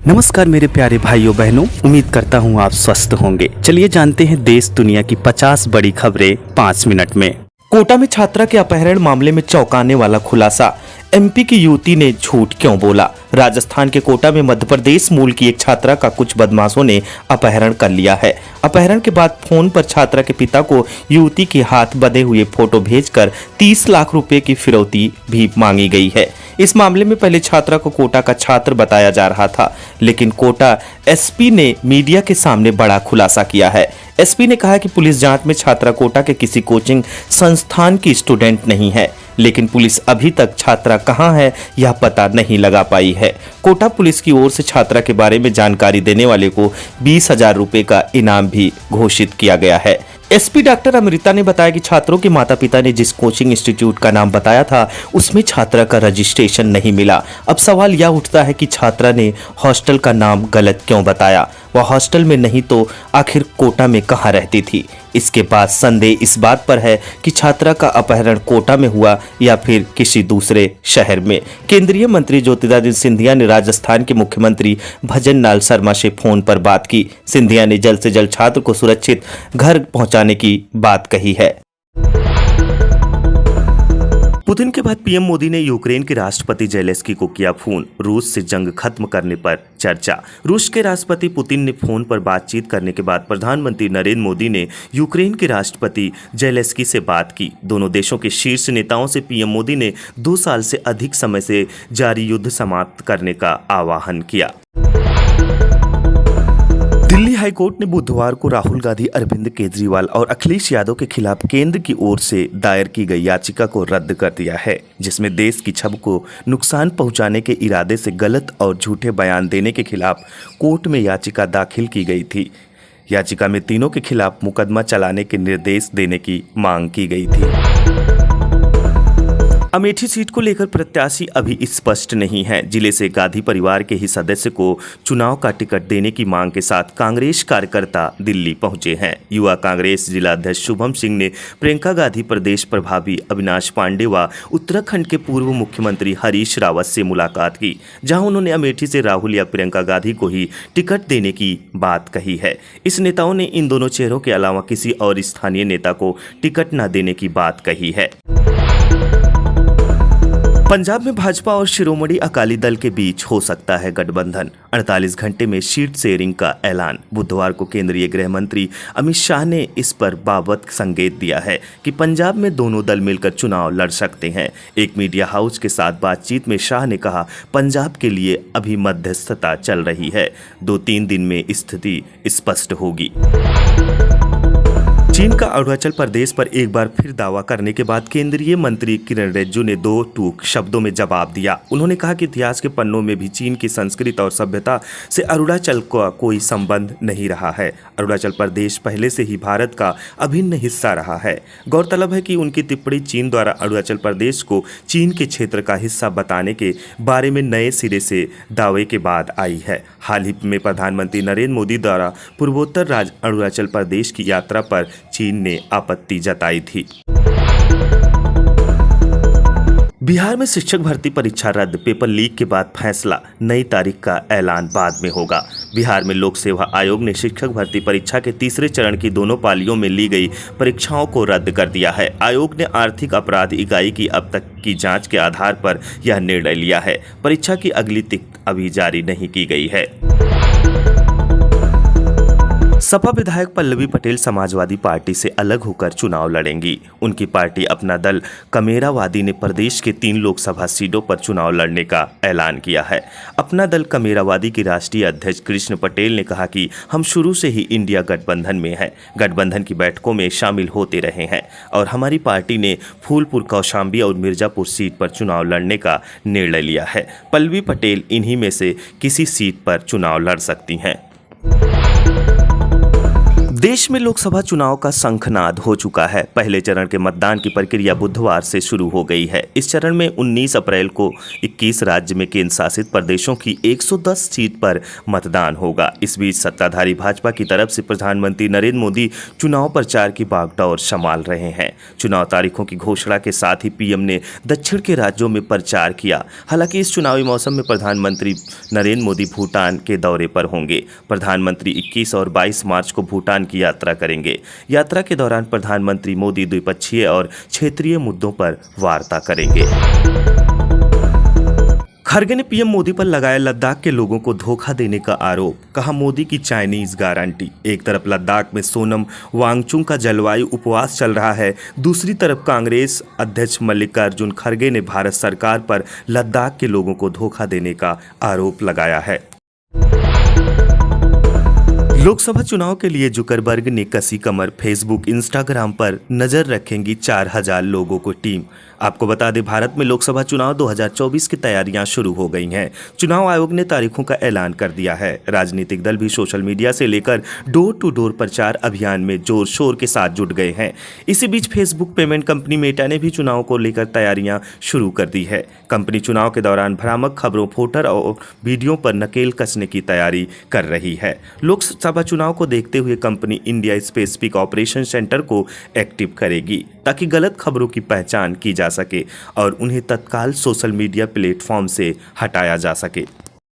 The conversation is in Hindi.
नमस्कार मेरे प्यारे भाइयों बहनों, उम्मीद करता हूँ आप स्वस्थ होंगे। चलिए जानते हैं देश दुनिया की 50 बड़ी खबरें 5 मिनट में। कोटा में छात्रा के अपहरण मामले में चौंकाने वाला खुलासा। एमपी की युवती ने झूठ क्यों बोला? राजस्थान के कोटा में मध्य प्रदेश मूल की एक छात्रा का कुछ बदमाशों ने अपहरण कर लिया है। अपहरण के बाद फोन पर छात्रा के पिता को युवती के हाथ बंधे हुए फोटो भेजकर 30 लाख रुपए की फिरौती भी मांगी गई है। इस मामले में पहले छात्रा को कोटा का छात्र बताया जा रहा था, लेकिन कोटा एसपी ने मीडिया के सामने बड़ा खुलासा किया है। एसपी ने कहा कि पुलिस जांच में छात्रा कोटा के किसी कोचिंग संस्थान की स्टूडेंट नहीं है, लेकिन पुलिस अभी तक छात्रा कहां है यह पता नहीं लगा पाई है। कोटा पुलिस की ओर से छात्रा के बारे में जानकारी देने वाले को 20,000 रुपए का इनाम भी घोषित किया गया है। एसपी डॉक्टर अमृता ने बताया कि छात्रों के माता पिता ने जिस कोचिंग इंस्टीट्यूट का नाम बताया था उसमें छात्रा का रजिस्ट्रेशन नहीं मिला। अब सवाल यह उठता है कि छात्रा ने हॉस्टल का नाम गलत क्यों बताया? वह हॉस्टल में नहीं तो आखिर कोटा में कहाँ रहती थी? इसके बाद संदेह इस बात पर है कि छात्रा का अपहरण कोटा में हुआ या फिर किसी दूसरे शहर में। केंद्रीय मंत्री ज्योतिरादित्य सिंधिया ने राजस्थान के मुख्यमंत्री भजन लाल शर्मा से फोन पर बात की। सिंधिया ने जल्द से जल्द छात्र को सुरक्षित घर पहुंचाने की बात कही है। पुतिन के बाद पीएम मोदी ने यूक्रेन के राष्ट्रपति जेलेंस्की को किया फोन। रूस से जंग खत्म करने पर चर्चा। रूस के राष्ट्रपति पुतिन ने फोन पर बातचीत करने के बाद प्रधानमंत्री नरेंद्र मोदी ने यूक्रेन के राष्ट्रपति जेलेंस्की से बात की। दोनों देशों के शीर्ष नेताओं से पीएम मोदी ने 2 साल से अधिक समय से जारी युद्ध समाप्त करने का आह्वान किया। दिल्ली हाईकोर्ट ने बुधवार को राहुल गांधी, अरविंद केजरीवाल और अखिलेश यादव के खिलाफ केंद्र की ओर से दायर की गई याचिका को रद्द कर दिया है, जिसमें देश की छवि को नुकसान पहुंचाने के इरादे से गलत और झूठे बयान देने के खिलाफ कोर्ट में याचिका दाखिल की गई थी। याचिका में तीनों के खिलाफ मुकदमा चलाने के निर्देश देने की मांग की गई थी। अमेठी सीट को लेकर प्रत्याशी अभी स्पष्ट नहीं है। जिले से गांधी परिवार के ही सदस्य को चुनाव का टिकट देने की मांग के साथ कांग्रेस कार्यकर्ता दिल्ली पहुंचे हैं। युवा कांग्रेस जिला अध्यक्ष शुभम सिंह ने प्रियंका गांधी, प्रदेश प्रभारी अविनाश पांडे व उत्तराखंड के पूर्व मुख्यमंत्री हरीश रावत से मुलाकात की, जहां उन्होंने अमेठी से राहुल या प्रियंका गांधी को ही टिकट देने की बात कही है। इस नेताओं ने इन दोनों चेहरों के अलावा किसी और स्थानीय नेता को टिकट न देने की बात कही है। पंजाब में भाजपा और शिरोमणि अकाली दल के बीच हो सकता है गठबंधन। 48 घंटे में सीट शेयरिंग का ऐलान। बुधवार को केंद्रीय गृह मंत्री अमित शाह ने इस पर बाबत संकेत दिया है कि पंजाब में दोनों दल मिलकर चुनाव लड़ सकते हैं। एक मीडिया हाउस के साथ बातचीत में शाह ने कहा, पंजाब के लिए अभी मध्यस्थता चल रही है, 2-3 दिन में स्थिति स्पष्ट होगी। चीन का अरुणाचल प्रदेश पर एक बार फिर दावा करने के बाद केंद्रीय मंत्री किरण रिजिजू ने 2 टूक शब्दों में जवाब दिया। उन्होंने कहा कि इतिहास के पन्नों में भी चीन की संस्कृति और सभ्यता से अरुणाचल का कोई संबंध नहीं रहा है। अरुणाचल प्रदेश पहले से ही भारत का अभिन्न हिस्सा रहा है। गौरतलब है कि उनकी टिप्पणी चीन द्वारा अरुणाचल प्रदेश को चीन के क्षेत्र का हिस्सा बताने के बारे में नए सिरे से दावे के बाद आई है। हाल ही में प्रधानमंत्री नरेंद्र मोदी द्वारा पूर्वोत्तर राज्य अरुणाचल प्रदेश की यात्रा पर चीन ने आपत्ति जताई थी। बिहार में शिक्षक भर्ती परीक्षा रद्द। पेपर लीक के बाद फैसला, नई तारीख का ऐलान बाद में होगा। बिहार में लोक सेवा आयोग ने शिक्षक भर्ती परीक्षा के तीसरे चरण की दोनों पालियों में ली गई परीक्षाओं को रद्द कर दिया है। आयोग ने आर्थिक अपराध इकाई की अब तक की जांच के आधार पर यह निर्णय लिया है। परीक्षा की अगली तिथि अभी जारी नहीं की गई है। सपा विधायक पल्लवी पटेल समाजवादी पार्टी से अलग होकर चुनाव लड़ेंगी। उनकी पार्टी अपना दल कमेरावादी ने प्रदेश के 3 लोकसभा सीटों पर चुनाव लड़ने का ऐलान किया है। अपना दल कमेरावादी के राष्ट्रीय अध्यक्ष कृष्ण पटेल ने कहा कि हम शुरू से ही इंडिया गठबंधन में हैं, गठबंधन की बैठकों में शामिल होते रहे हैं और हमारी पार्टी ने फूलपुर, कौशाम्बी और मिर्जापुर सीट पर चुनाव लड़ने का निर्णय लिया है। पल्लवी पटेल इन्हीं में से किसी सीट पर चुनाव लड़ सकती हैं। देश में लोकसभा चुनाव का शंखनाद हो चुका है। पहले चरण के मतदान की प्रक्रिया बुधवार से शुरू हो गई है। इस चरण में 19 अप्रैल को 21 राज्य में केंद्र शासित प्रदेशों की 110 सीट पर मतदान होगा। इस बीच सत्ताधारी भाजपा की तरफ से प्रधानमंत्री नरेंद्र मोदी चुनाव प्रचार की बागडोर संभाल रहे हैं। चुनाव तारीखों की घोषणा के साथ ही पीएम ने दक्षिण के राज्यों में प्रचार किया। हालांकि इस चुनावी मौसम में प्रधानमंत्री नरेंद्र मोदी भूटान के दौरे पर होंगे। प्रधानमंत्री 21 और 22 मार्च को भूटान की यात्रा करेंगे। यात्रा के दौरान प्रधानमंत्री मोदी द्विपक्षीय और क्षेत्रीय मुद्दों पर वार्ता करेंगे। खरगे ने पीएम मोदी पर लगाया लद्दाख के लोगों को धोखा देने का आरोप। कहा, मोदी की चाइनीज गारंटी। एक तरफ लद्दाख में सोनम वांगचुक का जलवायु उपवास चल रहा है, दूसरी तरफ कांग्रेस अध्यक्ष मल्लिकार्जुन खरगे ने भारत सरकार पर लद्दाख के लोगों को धोखा देने का आरोप लगाया है। लोकसभा चुनाव के लिए जुकरबर्ग ने कसी कमर। फेसबुक, इंस्टाग्राम पर नजर रखेंगी 4000 लोगों को टीम। आपको बता दें, भारत में लोकसभा चुनाव 2024 की तैयारियां शुरू हो गई हैं। चुनाव आयोग ने तारीखों का ऐलान कर दिया है। राजनीतिक दल भी सोशल मीडिया से लेकर डोर टू डोर प्रचार अभियान में जोर शोर के साथ जुट गए हैं। इसी बीच फेसबुक पेमेंट कंपनी मेटा ने भी चुनाव को लेकर तैयारियां शुरू कर दी है। कंपनी चुनाव के दौरान भ्रामक खबरों, फोटो और वीडियो पर नकेल कसने की तैयारी कर रही है। लोकसभा चुनाव को देखते हुए company India specific operation centre को एक्टिव करेगी ताकि गलत खबरों की पहचान की जा सके और उन्हें तत्काल सोशल मीडिया प्लेटफॉर्म से हटाया जा सके।